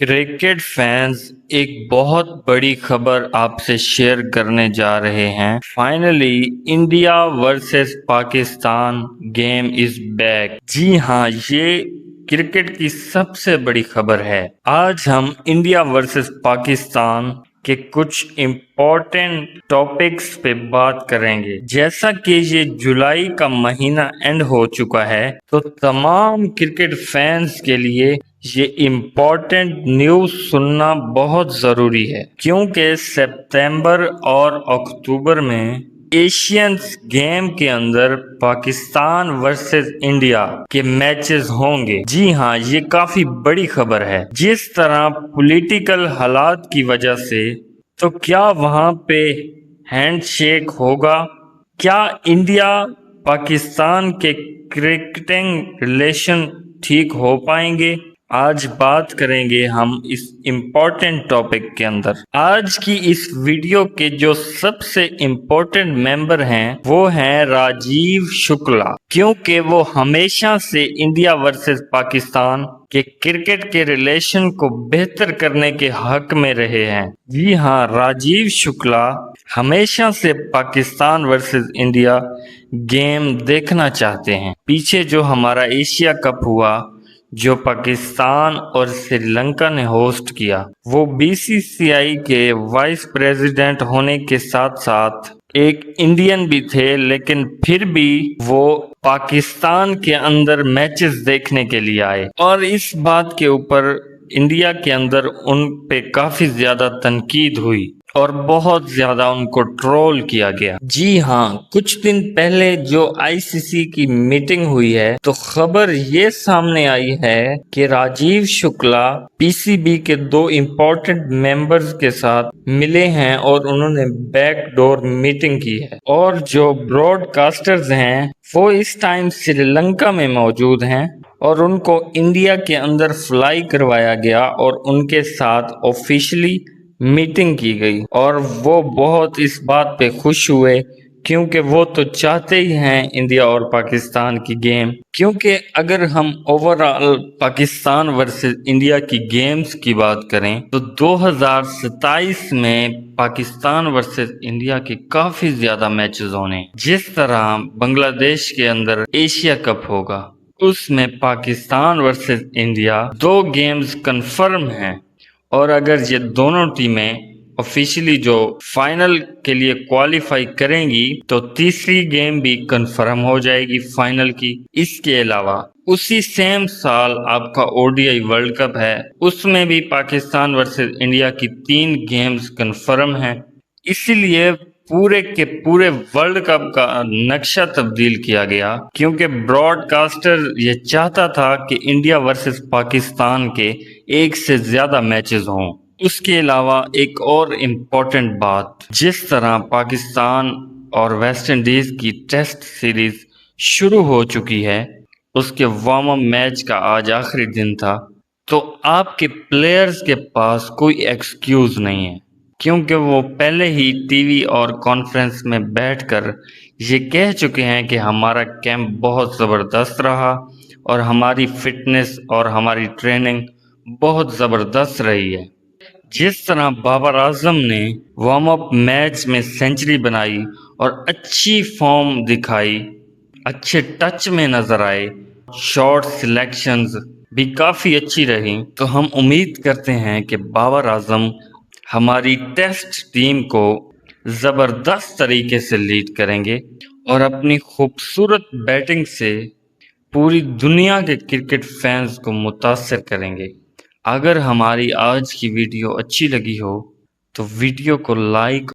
Cricket fans ایک بہت بڑی خبر آپ سے شیئر کرنے جا رہے ہیں۔ Finally India versus Pakistan game is back. جی ہاں، یہ کرکٹ کی سب سے بڑی خبر ہے۔ آج ہم انڈیا ورسز پاکستان کے کچھ امپورٹنٹ ٹاپکس پہ بات کریں گے۔ جیسا کہ یہ جولائی کا مہینہ اینڈ ہو چکا ہے تو تمام کرکٹ فینز کے لیے یہ امپورٹنٹ نیوز سننا بہت ضروری ہے، کیونکہ سپتمبر اور اکتوبر میں ایشینز گیم کے اندر پاکستان ورسز انڈیا کے میچز ہوں گے۔ جی ہاں، یہ کافی بڑی خبر ہے۔ جس طرح پولیٹیکل حالات کی وجہ سے تو کیا وہاں پہ ہینڈ شیک ہوگا؟ کیا انڈیا پاکستان کے کرکٹنگ ریلیشن ٹھیک ہو پائیں گے؟ آج بات کریں گے ہم اس امپورٹنٹ ٹاپک کے اندر۔ آج کی اس ویڈیو کے جو سب سے امپورٹنٹ ممبر ہیں وہ ہیں راجیو شکلا، کیونکہ وہ ہمیشہ سے انڈیا ورسز پاکستان کے کرکٹ کے ریلیشن کو بہتر کرنے کے حق میں رہے ہیں۔ جی ہاں، راجیو شکلا ہمیشہ سے پاکستان ورسز انڈیا گیم دیکھنا چاہتے ہیں۔ پیچھے جو ہمارا ایشیا کپ ہوا جو پاکستان اور سری لنکا نے ہوسٹ کیا، وہ بی سی سی آئی کے وائس پریزیڈنٹ ہونے کے ساتھ ساتھ ایک انڈین بھی تھے، لیکن پھر بھی وہ پاکستان کے اندر میچز دیکھنے کے لیے آئے، اور اس بات کے اوپر انڈیا کے اندر ان پہ کافی زیادہ تنقید ہوئی اور بہت زیادہ ان کو ٹرول کیا گیا۔ جی ہاں، کچھ دن پہلے جو آئی سی سی کی میٹنگ ہوئی ہے تو خبر یہ سامنے آئی ہے کہ راجیو شکلا پی سی بی کے دو امپورٹنٹ ممبرز کے ساتھ ملے ہیں اور انہوں نے بیک ڈور میٹنگ کی ہے، اور جو براڈ کاسٹرز ہیں وہ اس ٹائم سری لنکا میں موجود ہیں، اور ان کو انڈیا کے اندر فلائی کروایا گیا اور ان کے ساتھ آفیشلی میٹنگ کی گئی، اور وہ بہت اس بات پہ خوش ہوئے کیونکہ وہ تو چاہتے ہی ہیں انڈیا اور پاکستان کی گیم۔ کیونکہ اگر ہم اوورآل پاکستان ورسز انڈیا کی گیمز کی بات کریں تو 2027 میں پاکستان ورسز انڈیا کے کافی زیادہ میچز ہونے، جس طرح بنگلہ دیش کے اندر ایشیا کپ ہوگا اس میں Pakistan versus India 2 games confirm ہیں، اور اگر یہ دونوں ٹیمیں آفیشلی جو فائنل کے لیے کوالیفائی کریں گی تو تیسری گیم بھی کنفرم ہو جائے گی فائنل کی۔ اس کے علاوہ اسی سیم سال آپ کا O D I world cup ہے، اس میں بھی پاکستان ورسز انڈیا کی 3 گیمز کنفرم ہیں۔ اسی لیے پورے کے پورے ورلڈ کپ کا نقشہ تبدیل کیا گیا، کیونکہ براڈ کاسٹر یہ چاہتا تھا کہ انڈیا ورسز پاکستان کے 1 سے زیادہ میچز ہوں۔ اس کے علاوہ ایک اور امپورٹنٹ بات، جس طرح پاکستان اور ویسٹ انڈیز کی ٹیسٹ سیریز شروع ہو چکی ہے، اس کے وارم اپ میچ کا آج آخری دن تھا، تو آپ کے پلیئرز کے پاس کوئی ایکسکیوز نہیں ہے، کیونکہ وہ پہلے ہی ٹی وی اور کانفرنس میں بیٹھ کر یہ کہہ چکے ہیں کہ ہمارا کیمپ بہت زبردست رہا اور ہماری فٹنس اور ہماری ٹریننگ بہت زبردست رہی ہے۔ جس طرح بابر اعظم نے وارم اپ میچ میں سینچری بنائی اور اچھی فارم دکھائی، اچھے ٹچ میں نظر آئے، شارٹ سلیکشنز بھی کافی اچھی رہی، تو ہم امید کرتے ہیں کہ بابر اعظم ہماری ٹیسٹ ٹیم کو زبردست طریقے سے لیڈ کریں گے اور اپنی خوبصورت بیٹنگ سے پوری دنیا کے کرکٹ فینز کو متاثر کریں گے۔ اگر ہماری آج کی ویڈیو اچھی لگی ہو تو ویڈیو کو لائک